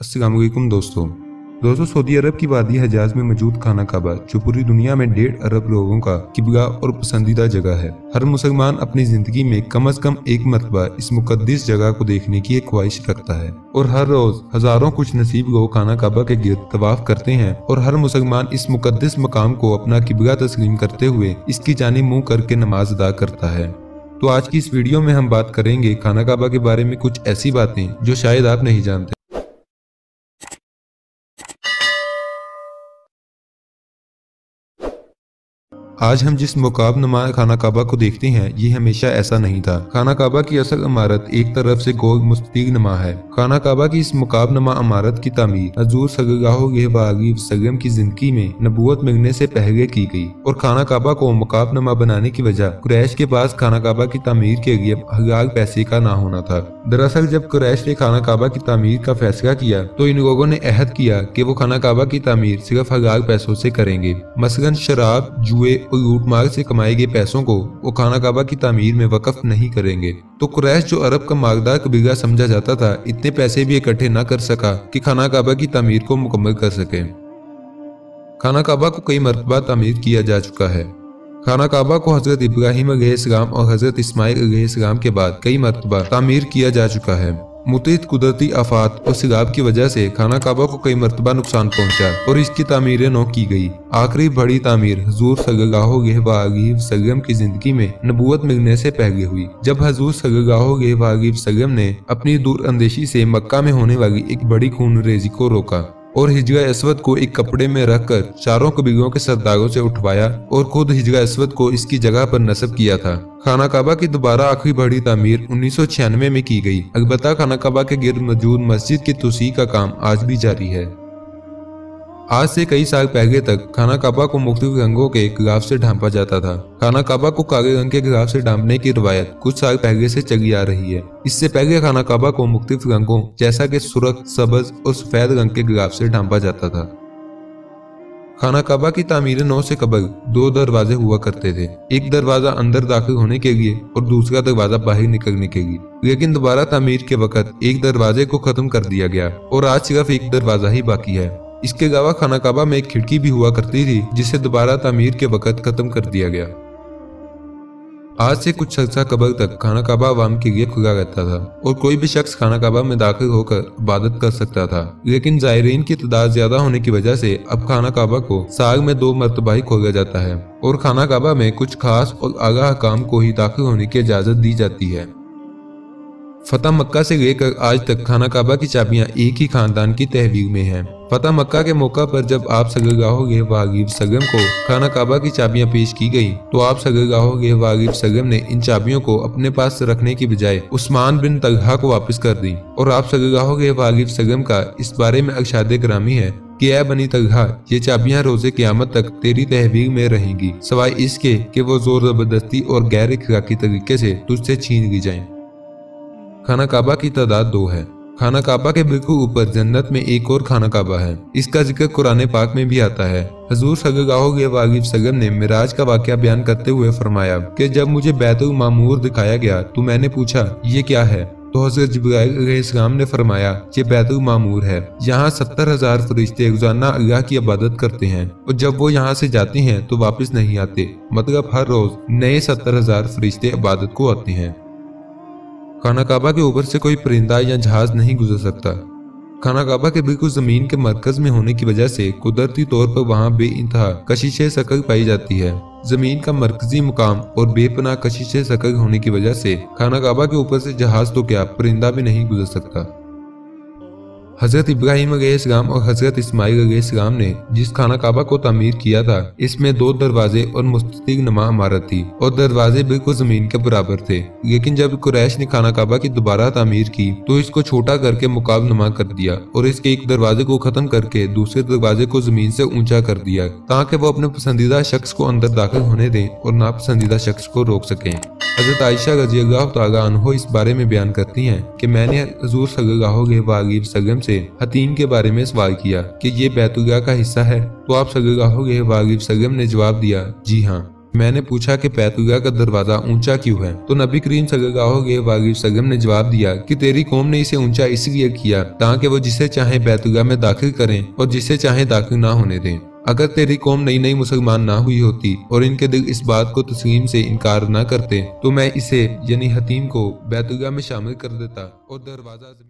अस्सलाम वालेकुम दोस्तों सऊदी अरब की वादी हजाज में मौजूद खाना काबा जो पूरी दुनिया में 1.5 अरब लोगों का किबला और पसंदीदा जगह है। हर मुसलमान अपनी जिंदगी में कम से कम एक मरतबा इस मुकद्दस जगह को देखने की एक ख्वाहिश रखता है और हर रोज हजारों खुश नसीब लोग खाना काबा के गिर्द तवाफ करते हैं और हर मुसलमान इस मुकद्दस मकाम को अपना किबला तस्लीम करते हुए इसकी जानिब मुंह करके नमाज अदा करता है। तो आज की इस वीडियो में हम बात करेंगे खाना काबा के बारे में कुछ ऐसी बातें जो शायद आप नहीं जानते। आज हम जिस मुकाबनमा खाना काबा को देखते हैं ये हमेशा ऐसा नहीं था। खाना काबा की असल इमारत एक तरफ से गोल मुस्ततील नमा है। खाना काबा की इस मुकाबनमा इमारत की तामीर हजूर सल्लल्लाहु अलैहि वसल्लम की जिंदगी में नबूवत मिलने से पहले की गई और खाना काबा को मुकाबनमा बनाने की वजह कुरैश के पास खाना काबा की तामीर के लिए हलाल पैसे का ना होना था। दरअसल जब कुरैश ने खाना काबा की तामीर का फैसला किया तो इन लोगों ने अहद किया कि वो खाना काबा की तामीर सिर्फ हलाल पैसों से करेंगे। मसलन शराब, जुए और लूटमार से कमाए गए पैसों को वो खाना काबा की तामीर में वक़फ नहीं करेंगे। तो कुरैश जो अरब का मालदार कबीला समझा जाता था इतने पैसे भी इकट्ठे न कर सका कि खाना काबा की तामीर को मुकम्मल कर सके। खाना काबा को कई मरतबा तामीर किया जा चुका है। खाना काबा को हजरत इब्राहिम अलैहिस्सलाम और हजरत इस्माइल अलैहिस्सलाम के बाद कई मरतबा तामीर किया जा चुका है। मुतअद्दिद कुदरती आफात और सैलाब की वजह से खाना काबा को कई मरतबा नुकसान पहुंचा और इसकी तामीरें नौ की गई। आखिरी बड़ी तामीर हुजूर सल्लल्लाहु अलैहि वसल्लम की जिंदगी में नबूवत मिलने से पहले हुई, जब हुजूर सल्लल्लाहु अलैहि वसल्लम ने अपनी दूर अंदेशी से मक्का में होने वाली एक बड़ी खून रेजी को रोका और हिजरा अस्वद को एक कपड़े में रखकर चारों कबीलों के सरदारों से उठवाया और खुद हिजरा अस्वद को इसकी जगह पर नस्ब किया था। खाना काबा की दोबारा आखिरी बड़ी तामीर 1996 में की गई। अलबत्ता खाना काबा के गिर्द मौजूद मस्जिद की तोसी का काम आज भी जारी है। आज से कई साल पहले तक खाना काबा को मुख्तलिफ रंगों के गिलाफ से ढांपा जाता था। खाना काबा को काले रंग के गिलाफ से ढांपने की रवायत कुछ साल पहले से चली आ रही है। इससे पहले खाना काबा को मुख्तलिफ रंगों जैसा कि सुर्ख, सब्ज और सफेद रंग के गिलाफ से ढांपा जाता था। खाना काबा की तामीर नौ से कबल दो दरवाजे हुआ करते थे, एक दरवाजा अंदर दाखिल होने के लिए और दूसरा दरवाजा बाहर निकलने के लिए। लेकिन दोबारा तामीर के वक्त एक दरवाजे को खत्म कर दिया गया और आज सिर्फ एक दरवाजा ही बाकी है। इसके अलावा खाना काबा में एक खिड़की भी हुआ करती थी जिसे दोबारा तामीर के वक्त खत्म कर दिया गया। आज से कुछ अर्सा कबल तक खाना काबा अवाम के लिए खुला रहता था और कोई भी शख्स खाना काबा में दाखिल होकर इबादत कर सकता था। लेकिन जायरीन की तादाद ज्यादा होने की वजह से अब खाना काबा को साल में 2 मरतबा ही खोला जाता है और खाना काबा में कुछ खास और आला हकाम को ही दाखिल होने की इजाजत दी जाती है। फतह मक्का से लेकर आज तक खाना काबा की चाबियां एक ही खानदान की तहवील में हैं। फतह मक्का के मौका पर जब आप सल्लल्लाहु अलैहि वसल्लम को खाना काबा की चाबियां पेश की गई तो आप सल्लल्लाहु अलैहि वसल्लम ने इन चाबियों को अपने पास रखने की बजाय उस्मान बिन तलहा को वापस कर दी और आप सल्लल्लाहु अलैहि वसल्लम का इस बारे में इरशाद ग्रामी है कि ऐ बनी तलहा, ये चाबियां रोजे क़यामत तक तेरी तहवील में रहेंगी सवाए इसके कि वो जोर जबरदस्ती और गैर इखलाकी तरीके से तुझसे छीन ली जाएं। खाना काबा की तादाद 2 है। खाना काबा के बिल्कुल ऊपर जन्नत में एक और खाना काबा है। इसका जिक्र कुरान पाक में भी आता है। हुजूर सल्लल्लाहु अलैहि वसल्लम ने मिराज का वाकया बयान करते हुए फरमाया कि जब मुझे बैतुल मामूर दिखाया गया तो मैंने पूछा ये क्या है, तो हज़रत जिब्राइल अलैहिस्सलाम ने फरमाया ये बैतुल मामूर है। यहाँ 70,000 फरिश्ते रोजाना अल्लाह की इबादत करते हैं और जब वो यहाँ से जाते हैं तो वापस नहीं आते, मतलब हर रोज नए 70,000 फरिश्ते इबादत को आते हैं। खाना काबा के ऊपर से कोई परिंदा या जहाज नहीं गुजर सकता। खाना काबा के बिल्कुल जमीन के मरकज में होने की वजह से कुदरती तौर पर वहाँ बेइंतहा कशिश शकल पाई जाती है। जमीन का मरकजी मुकाम और बेपनाह कशिश शकल होने की वजह से खाना काबा के ऊपर से जहाज तो क्या परिंदा भी नहीं गुजर सकता। हजरत इब्राहिम अलैहिस्सलाम और हजरत इस्माइल अलैहिस्सलाम ने जिस खाना काबा को तामीर किया था इसमें 2 दरवाजे और मुस्ततील नमा इमारत थी और दरवाजे बिल्कुल जमीन के बराबर थे। लेकिन जब कुरैश ने खाना काबा की दोबारा तामीर की तो इसको छोटा करके मुकाबलनमा कर दिया और इसके एक दरवाजे को खत्म करके दूसरे दरवाजे को जमीन से ऊंचा कर दिया ताकि वो अपने पसंदीदा शख्स को अंदर दाखिल होने दें और नापसंदीदा शख्स को रोक सकें। हजरत आयशा रज़ियल्लाहु तआला अन्हा इस बारे में बयान करती हैं कि मैंने हुजूर सल्लल्लाहु अलैहि वसल्लम से हतीम के बारे में सवाल किया कि ये बैतुल्लाह का हिस्सा है, तो आप सल्लल्लाहु अलैहि वसल्लम ने जवाब दिया जी हाँ। میں نے پوچھا کہ بیتُلگاہ کا دروازہ اونچا کیوں ہے؟ تو نبی کریم صلی اللہ علیہ وآلہ وسلم نے جواب دیا کہ تیری قوم نے اسے اونچا اس لیے کیا تاکہ وہ جسے چاہیں بیتُلگاہ میں داخل کریں اور جسے چاہیں داخل نہ ہونے دیں۔ اگر تیری قوم نئی مسلمان نہ ہوئی ہوتی اور ان کے دل اس بات کو تسلیم سے انکار نہ کرتے تو میں اسے یعنی حتیم کو بیتُلگاہ میں شامل کر دیتا اور دروازہ